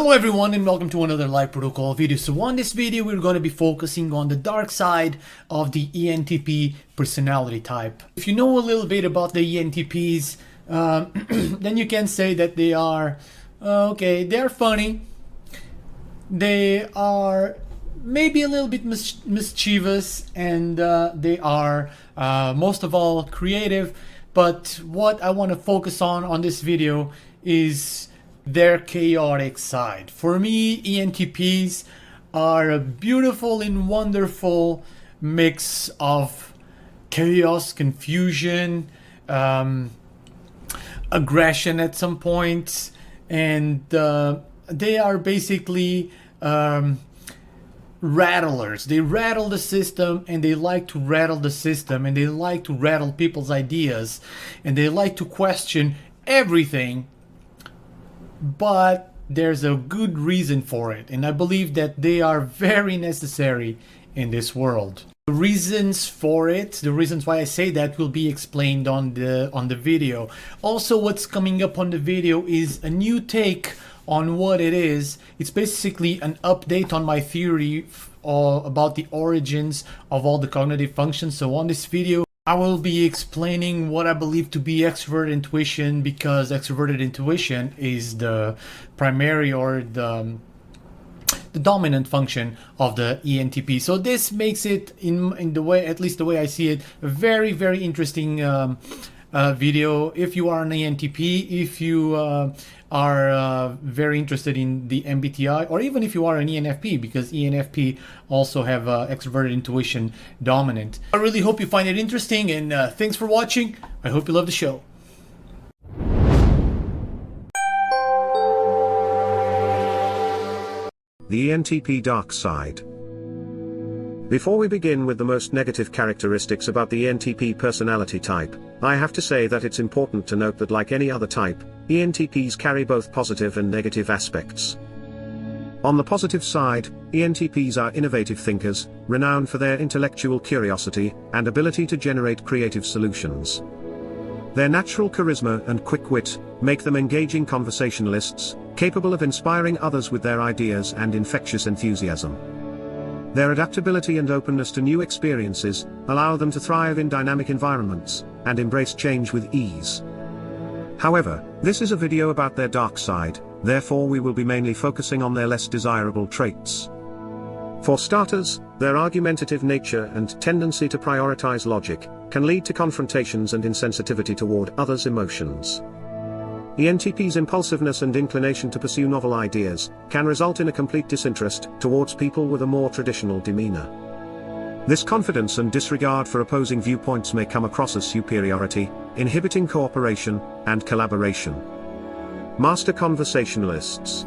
Hello everyone and welcome to another live protocol video. So on this video we're going to be focusing on the dark side of the ENTP personality type. If you know a little bit about the ENTPs, then you can say that they are they're funny, they are maybe a little bit mischievous, and they are most of all creative. But what I want to focus on this video is their chaotic side. For me, ENTPs are a beautiful and wonderful mix of chaos, confusion, aggression at some points, and they are basically rattlers. They rattle the system, and they like to rattle the system, and they like to rattle people's ideas, and they like to question everything. But there's a good reason for it, and I believe that they are very necessary in this world. The reasons for it, the reasons why I say that, will be explained on the video. Also, what's coming up on the video is a new take on what it is. It's basically an update on my theory about the origins of all the cognitive functions. So on this video I will be explaining what I believe to be extroverted intuition, because extroverted intuition is the primary or the dominant function of the ENTP. So this makes it, in the way, at least the way I see it, a very, very interesting video. If you are an ENTP, if you are very interested in the MBTI, or even if you are an ENFP, because ENFP also have extroverted intuition dominant. I really hope you find it interesting, and thanks for watching. I hope you love the show. The ENTP dark side. Before we begin with the most negative characteristics about the ENTP personality type, I have to say that it's important to note that, like any other type, ENTPs carry both positive and negative aspects. On the positive side, ENTPs are innovative thinkers, renowned for their intellectual curiosity and ability to generate creative solutions. Their natural charisma and quick wit make them engaging conversationalists, capable of inspiring others with their ideas and infectious enthusiasm. Their adaptability and openness to new experiences allow them to thrive in dynamic environments and embrace change with ease. However, this is a video about their dark side, therefore we will be mainly focusing on their less desirable traits. For starters, their argumentative nature and tendency to prioritize logic can lead to confrontations and insensitivity toward others' emotions. ENTP's impulsiveness and inclination to pursue novel ideas can result in a complete disinterest towards people with a more traditional demeanor. This confidence and disregard for opposing viewpoints may come across as superiority, inhibiting cooperation and collaboration. Master conversationalists.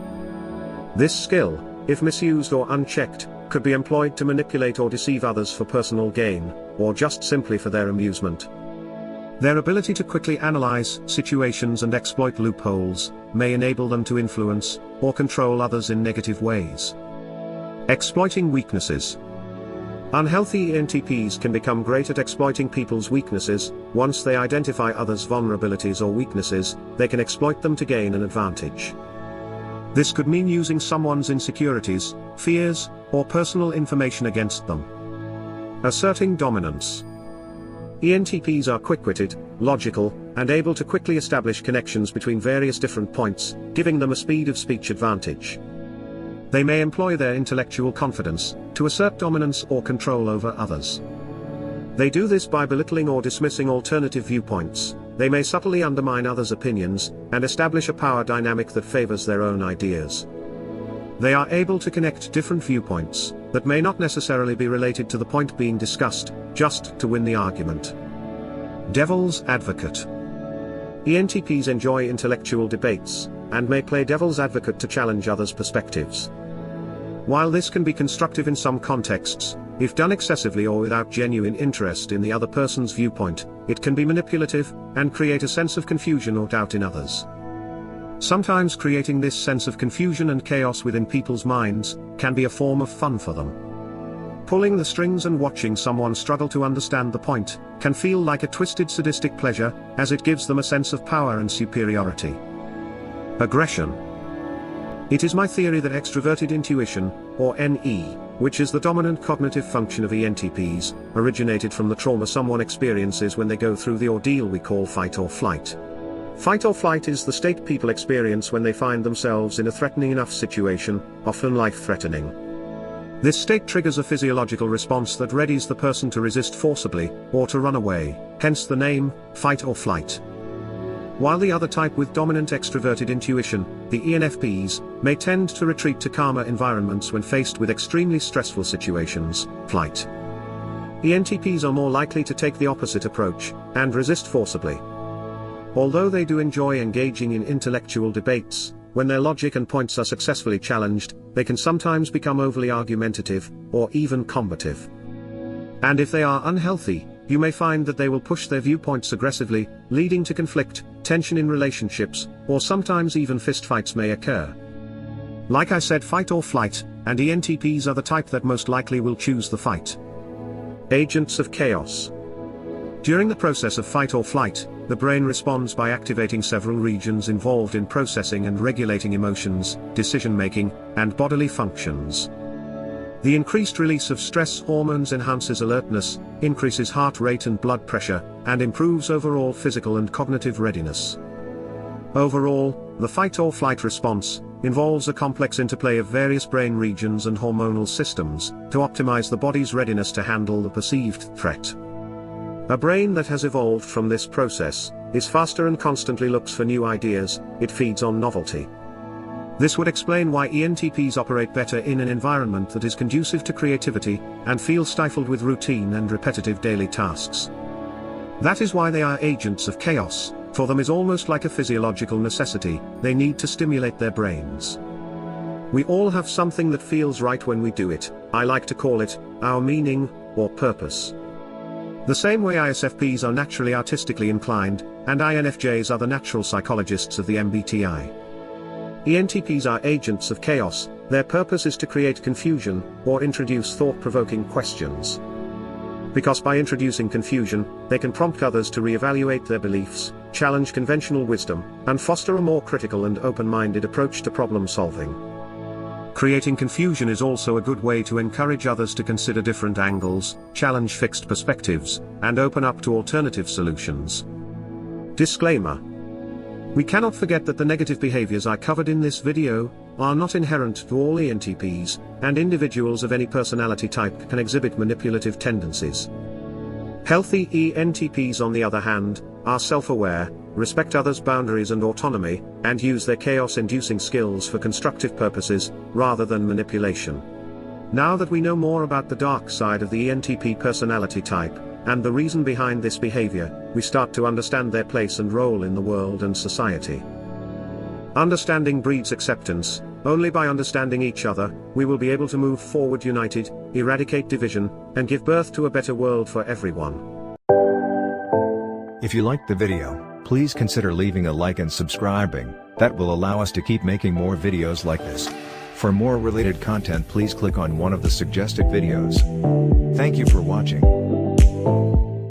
This skill, if misused or unchecked, could be employed to manipulate or deceive others for personal gain, or just simply for their amusement. Their ability to quickly analyze situations and exploit loopholes may enable them to influence or control others in negative ways. Exploiting weaknesses. Unhealthy ENTPs can become great at exploiting people's weaknesses. Once they identify others' vulnerabilities or weaknesses, they can exploit them to gain an advantage. This could mean using someone's insecurities, fears, or personal information against them. Asserting dominance. ENTPs are quick-witted, logical, and able to quickly establish connections between various different points, giving them a speed of speech advantage. They may employ their intellectual confidence to assert dominance or control over others. They do this by belittling or dismissing alternative viewpoints. They may subtly undermine others' opinions and establish a power dynamic that favors their own ideas. They are able to connect different viewpoints that may not necessarily be related to the point being discussed, just to win the argument. Devil's advocate. ENTPs enjoy intellectual debates and may play devil's advocate to challenge others' perspectives. While this can be constructive in some contexts, if done excessively or without genuine interest in the other person's viewpoint, it can be manipulative and create a sense of confusion or doubt in others. Sometimes creating this sense of confusion and chaos within people's minds can be a form of fun for them. Pulling the strings and watching someone struggle to understand the point can feel like a twisted sadistic pleasure, as it gives them a sense of power and superiority. Aggression. It is my theory that extroverted intuition, or NE, which is the dominant cognitive function of ENTPs, originated from the trauma someone experiences when they go through the ordeal we call fight or flight. Fight or flight is the state people experience when they find themselves in a threatening enough situation, often life-threatening. This state triggers a physiological response that readies the person to resist forcibly, or to run away, hence the name, fight or flight. While the other type with dominant extroverted intuition, the ENFPs, may tend to retreat to calmer environments when faced with extremely stressful situations, flight. ENTPs are more likely to take the opposite approach, and resist forcibly. Although they do enjoy engaging in intellectual debates, when their logic and points are successfully challenged, they can sometimes become overly argumentative, or even combative. And if they are unhealthy, you may find that they will push their viewpoints aggressively, leading to conflict, tension in relationships, or sometimes even fistfights may occur. Like I said, fight or flight, and ENTPs are the type that most likely will choose the fight. Agents of chaos. During the process of fight or flight, the brain responds by activating several regions involved in processing and regulating emotions, decision-making, and bodily functions. The increased release of stress hormones enhances alertness, increases heart rate and blood pressure, and improves overall physical and cognitive readiness. Overall, the fight or flight response involves a complex interplay of various brain regions and hormonal systems to optimize the body's readiness to handle the perceived threat. A brain that has evolved from this process is faster and constantly looks for new ideas. It feeds on novelty. This would explain why ENTPs operate better in an environment that is conducive to creativity, and feel stifled with routine and repetitive daily tasks. That is why they are agents of chaos. For them is almost like a physiological necessity. They need to stimulate their brains. We all have something that feels right when we do it. I like to call it our meaning, or purpose. The same way ISFPs are naturally artistically inclined, and INFJs are the natural psychologists of the MBTI. ENTPs are agents of chaos. Their purpose is to create confusion, or introduce thought-provoking questions. Because by introducing confusion, they can prompt others to reevaluate their beliefs, challenge conventional wisdom, and foster a more critical and open-minded approach to problem-solving. Creating confusion is also a good way to encourage others to consider different angles, challenge fixed perspectives, and open up to alternative solutions. Disclaimer. We cannot forget that the negative behaviors I covered in this video are not inherent to all ENTPs, and individuals of any personality type can exhibit manipulative tendencies. Healthy ENTPs, on the other hand, are self-aware, respect others' boundaries and autonomy, and use their chaos-inducing skills for constructive purposes, rather than manipulation. Now that we know more about the dark side of the ENTP personality type, and the reason behind this behavior, we start to understand their place and role in the world and society. Understanding breeds acceptance. Only by understanding each other, we will be able to move forward united, eradicate division, and give birth to a better world for everyone. If you liked the video, please consider leaving a like and subscribing. That will allow us to keep making more videos like this. For more related content, please click on one of the suggested videos. Thank you for watching.